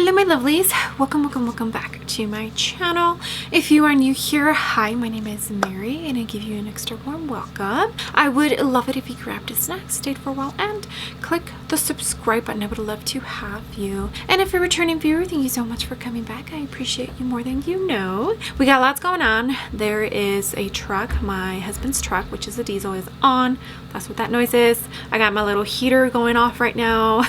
Hello my lovelies, welcome back to my channel. If you are new here, hi, my name is Mary and I give you an extra warm welcome. I would love it if you grabbed a snack, stayed for a while, and click the subscribe button. I would love to have you. And if you're a returning viewer, thank you so much for coming back. I appreciate you more than you know. We got lots going on. There is a truck, my husband's truck, which is a diesel, is on. That's what that noise is. I got my little heater going off right now.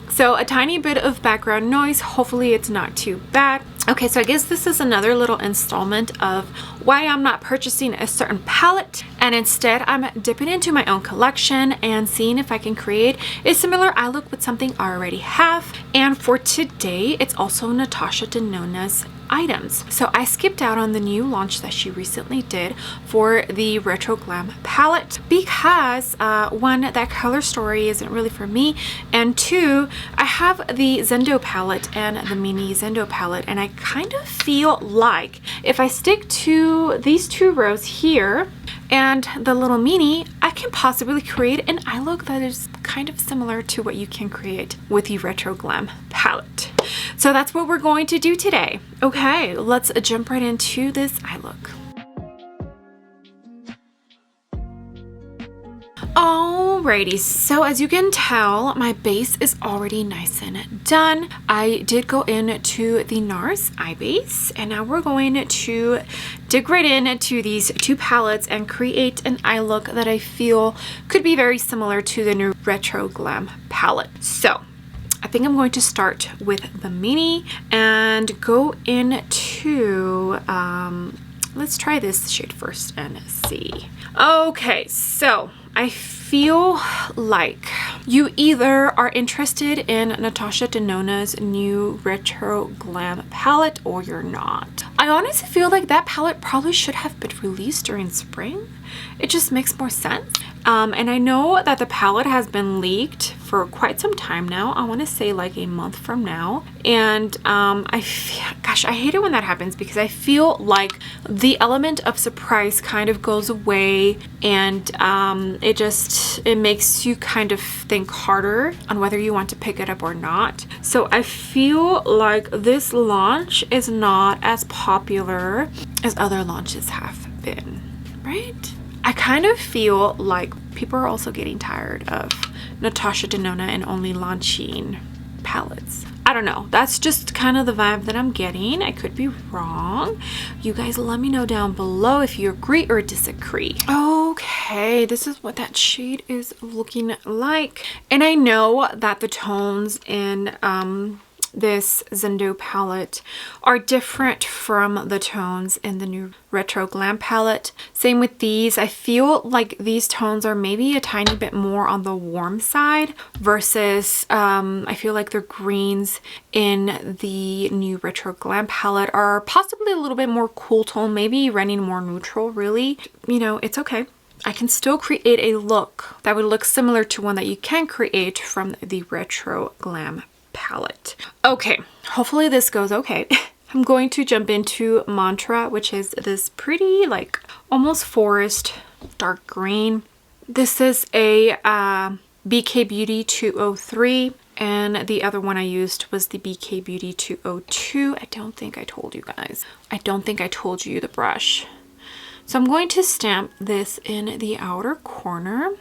So a tiny bit of background noise. Hopefully it's not too bad. Okay, so I guess this is another little installment of why I'm not purchasing a certain palette, and instead I'm dipping into my own collection and seeing if I can create a similar eye look with something I already have. And for today, it's also Natasha Denona's items. So I skipped out on the new launch that she recently did for the Retro Glam palette because one, that color story isn't really for me, and two, I have the Zendo palette and the mini Zendo palette, and I kind of feel like if I stick to these two rows here and the little mini, I can possibly create an eye look that is kind of similar to what you can create with the Retro Glam palette. So that's what we're going to do today. Okay, let's jump right into this eye look. Alrighty, so as you can tell, my base is already nice and done. I did go into the NARS eye base, and now we're going to dig right into these two palettes and create an eye look that I feel could be very similar to the new Retro Glam palette. So I think I'm going to start with the mini and go into, let's try this shade first and see. Okay, so I feel like you either are interested in Natasha Denona's new Retro Glam palette or you're not. I honestly feel like that palette probably should have been released during spring. It just makes more sense. And I know that the palette has been leaked for quite some time now. I want to say like a month from now. And I hate it when that happens because I feel like the element of surprise kind of goes away, and it makes you kind of think harder on whether you want to pick it up or not. So I feel like this launch is not as popular as other launches have been, right? I kind of feel like people are also getting tired of Natasha Denona and only launching palettes. I don't know. That's just kind of the vibe that I'm getting. I could be wrong. You guys let me know down below if you agree or disagree. Okay, this is what that shade is looking like. And I know that the tones in this Zendo palette are different from the tones in the new Retro Glam palette. Same with these. I feel like these tones are maybe a tiny bit more on the warm side versus I feel like the greens in the new Retro Glam palette are possibly a little bit more cool tone, maybe running more neutral. Really, you know, it's okay. I can still create a look that would look similar to one that you can create from the Retro Glam palette. Okay, hopefully this goes okay. I'm going to jump into Mantra, which is this pretty like almost forest dark green. This is a BK Beauty 203, and the other one I used was the BK Beauty 202. I don't think I told you guys. I don't think I told you the brush. So I'm going to stamp this in the outer corner.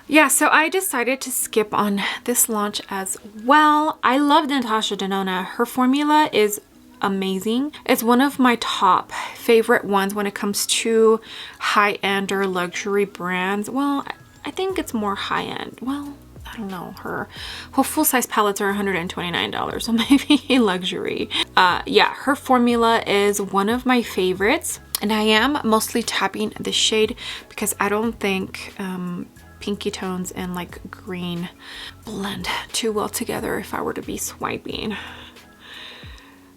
Yeah, so I decided to skip on this launch as well. I love Natasha Denona. Her formula is amazing. It's one of my top favorite ones when it comes to high-end or luxury brands. Well, I think it's more high-end. Well, I don't know. Her full-size palettes are $129, so maybe luxury. Yeah, her formula is one of my favorites, and I am mostly tapping the shade because I don't think pinky tones and like green blend too well together if I were to be swiping.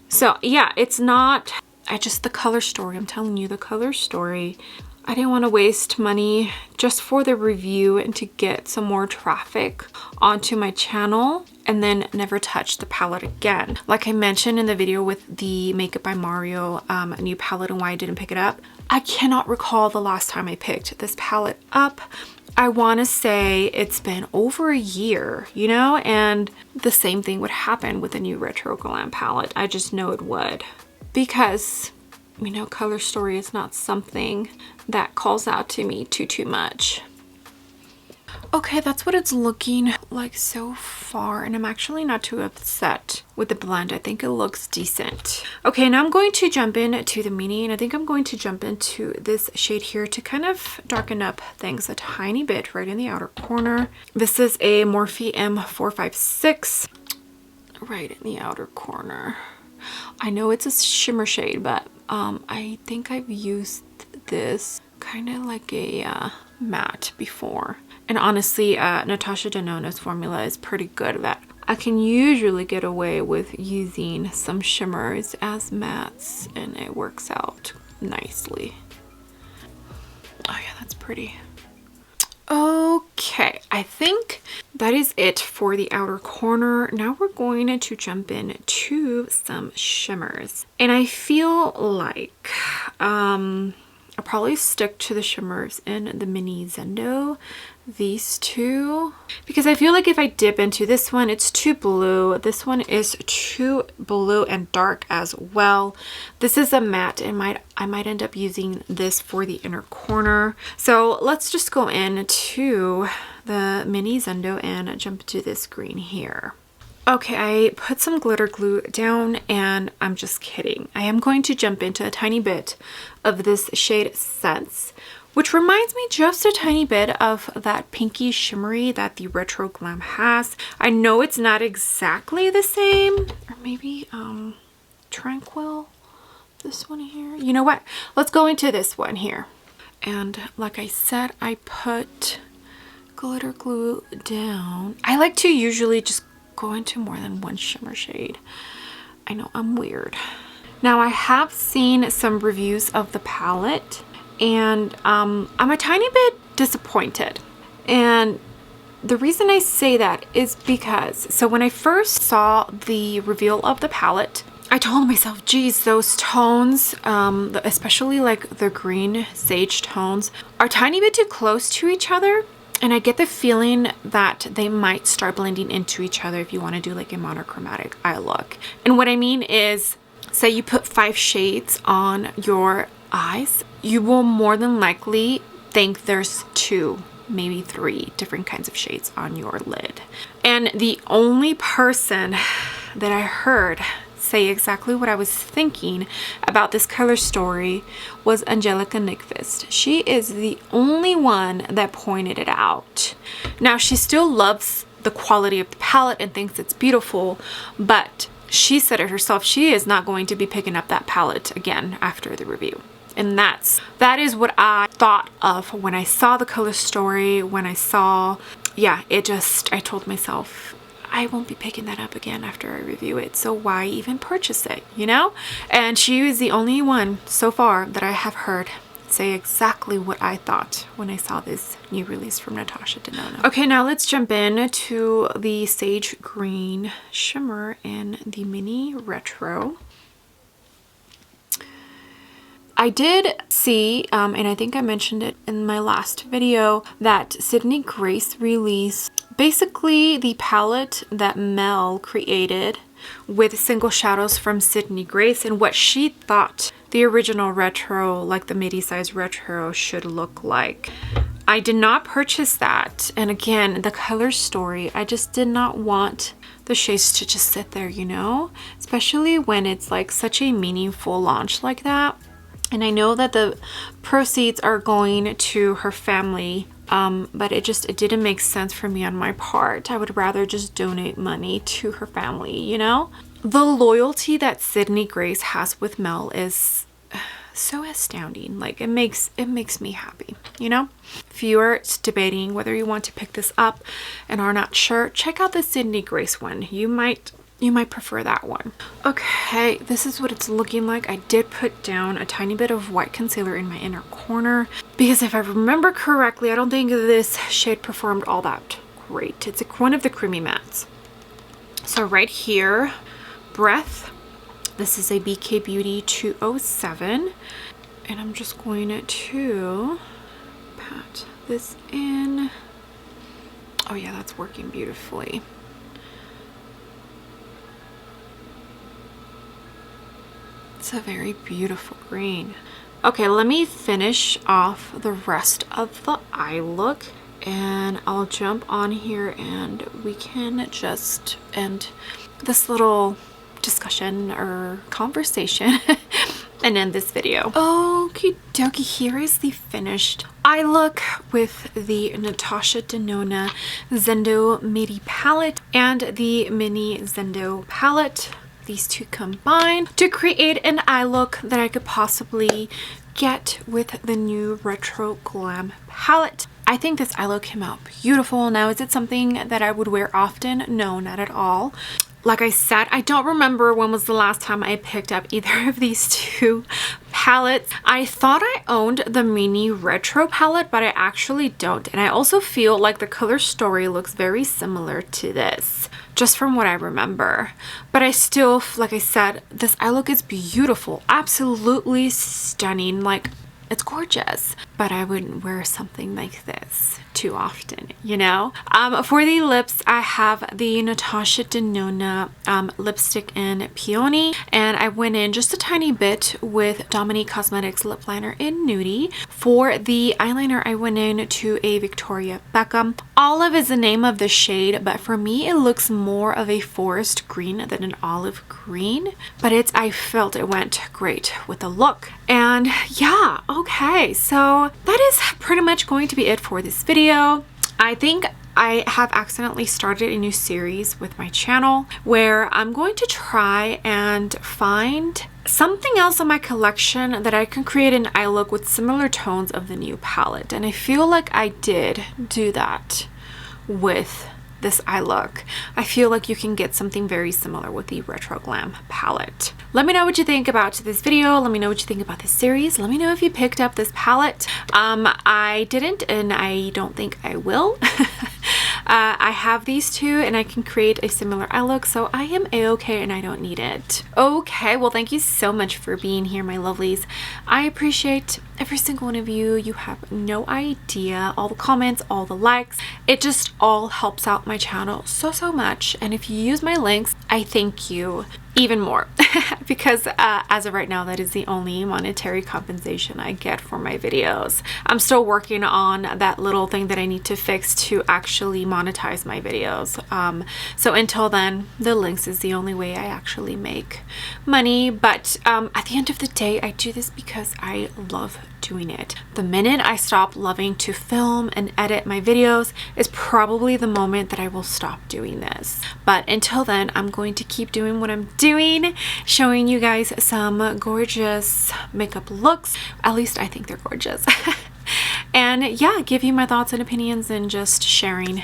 So yeah, it's not, the color story, I'm telling you, the color story. I didn't want to waste money just for the review and to get some more traffic onto my channel and then never touch the palette again. Like I mentioned in the video with the Makeup by Mario new palette and why I didn't pick it up, I cannot recall the last time I picked this palette up. I want to say it's been over a year, you know, and the same thing would happen with a new Retro Glam palette. I just know it would, because, you know, color story is not something that calls out to me too much. Okay, that's what it's looking like so far, and I'm actually not too upset with the blend. I think it looks decent. Okay, now I'm going to jump into the mini, and I think I'm going to jump into this shade here to kind of darken up things a tiny bit right in the outer corner. This is a Morphe M456 right in the outer corner. I know it's a shimmer shade, but I think I've used this kind of like a matte before. And honestly, Natasha Denona's formula is pretty good that I can usually get away with using some shimmers as mattes, and it works out nicely. Oh yeah, that's pretty. Okay, I think that is it for the outer corner. Now we're going to jump into some shimmers. And I feel like I'll probably stick to the shimmers in the mini Zendo, these two, because I feel like if I dip into this one, it's too blue. This one is too blue and dark as well. This is a matte, and I might end up using this for the inner corner. So let's just go into the mini Zendo and jump to this green here. Okay, I put some glitter glue down, and I'm just kidding. I am going to jump into a tiny bit of this shade Sense, which reminds me just a tiny bit of that pinky shimmery that the Retro Glam has. I know it's not exactly the same, or maybe Tranquil, this one here. You know what? Let's go into this one here. And like I said, I put glitter glue down. I like to usually just go into more than one shimmer shade. I know I'm weird. Now I have seen some reviews of the palette, and I'm a tiny bit disappointed. And the reason I say that is because, so when I first saw the reveal of the palette, I told myself, geez, those tones, especially like the green sage tones, are a tiny bit too close to each other. And I get the feeling that they might start blending into each other if you want to do like a monochromatic eye look. And what I mean is, say you put 5 shades on your eyes, you will more than likely think there's 2, maybe 3 different kinds of shades on your lid. And the only person that I heard say exactly what I was thinking about this color story was Angelica Nyqvist. She is the only one that pointed it out. Now, she still loves the quality of the palette and thinks it's beautiful, but she said it herself, she is not going to be picking up that palette again after the review. And that is what I thought of when I saw the color story, when I saw, yeah, I told myself, I won't be picking that up again after I review it, so why even purchase it, you know? And she was the only one so far that I have heard say exactly what I thought when I saw this new release from Natasha Denona. Okay, now let's jump in to the sage green shimmer in the mini Retro. I did see, and I think I mentioned it in my last video, that Sydney Grace released basically the palette that Mel created with single shadows from Sydney Grace and what she thought the original Retro, like the midi-size Retro, should look like. I did not purchase that, and again, the color story, I just did not want the shades to just sit there, you know? Especially when it's like such a meaningful launch like that. And I know that the proceeds are going to her family, but it didn't make sense for me on my part. I would rather just donate money to her family, you know? The loyalty that Sydney Grace has with Mel is so astounding. Like, it makes me happy, you know? If you are debating whether you want to pick this up and are not sure, check out the Sydney Grace one. You might prefer that one. Okay, this is what it's looking like. I did put down a tiny bit of white concealer in my inner corner because if I remember correctly, I don't think this shade performed all that great. It's one of the creamy mattes. So right here, Breath. This is a BK Beauty 207. And I'm just going to pat this in. Oh yeah, that's working beautifully. It's a very beautiful green. Okay, let me finish off the rest of the eye look, and I'll jump on here and we can just end this little discussion or conversation and end this video. Okie dokie, here is the finished eye look with the Natasha Denona Zendo Midi palette and the Mini Zendo palette. These two combined to create an eye look that I could possibly get with the new Retro Glam palette. I think this eye look came out beautiful. Now, is it something that I would wear often? No, not at all. Like I said, I don't remember when was the last time I picked up either of these two palettes. I thought I owned the Mini Retro palette, but I actually don't. And I also feel like the color story looks very similar to this, just from what I remember. But I still, like I said, this eye look is beautiful, absolutely stunning. Like, it's gorgeous, but I wouldn't wear something like this too often, you know? For the lips, I have the Natasha Denona lipstick in Peony, and I went in just a tiny bit with Dominique Cosmetics lip liner in Nudie. For the eyeliner, I went in to a Victoria Beckham. Olive is the name of the shade, but for me, it looks more of a forest green than an olive green, but I felt it went great with the look. And yeah, okay, so that is pretty much going to be it for this video. I think I have accidentally started a new series with my channel where I'm going to try and find something else in my collection that I can create an eye look with similar tones of the new palette. And I feel like I did do that with this eye look. I feel like you can get something very similar with the Retro Glam palette. Let me know what you think about this video. Let me know what you think about this series. Let me know if you picked up this palette. I didn't, and I don't think I will. I have these two and I can create a similar eye look, so I am a-okay and I don't need it. Okay, well, thank you so much for being here, my lovelies. I appreciate every single one of you. You have no idea. All the comments, all the likes. It just all helps out my channel so much. And if you use my links, I thank you even more because as of right now, that is the only monetary compensation I get for my videos. I'm still working on that little thing that I need to fix to actually monetize my videos. So until then, the links is the only way I actually make money. But at the end of the day, I do this because I love doing it. The minute I stop loving to film and edit my videos is probably the moment that I will stop doing this. But until then, I'm going to keep doing what I'm doing, showing you guys some gorgeous makeup looks. At least I think they're gorgeous. And yeah, give you my thoughts and opinions and just sharing.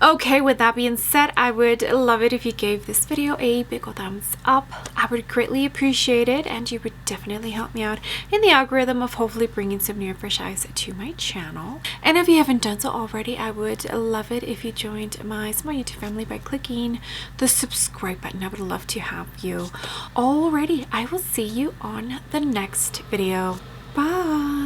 Okay, with that being said, I would love it if you gave this video a big ol' thumbs up. I would greatly appreciate it, and you would definitely help me out in the algorithm of hopefully bringing some new fresh eyes to my channel. And if you haven't done so already, I would love it if you joined my small YouTube family by clicking the subscribe button. I would love to have you. Alrighty, I will see you on the next video. Bye.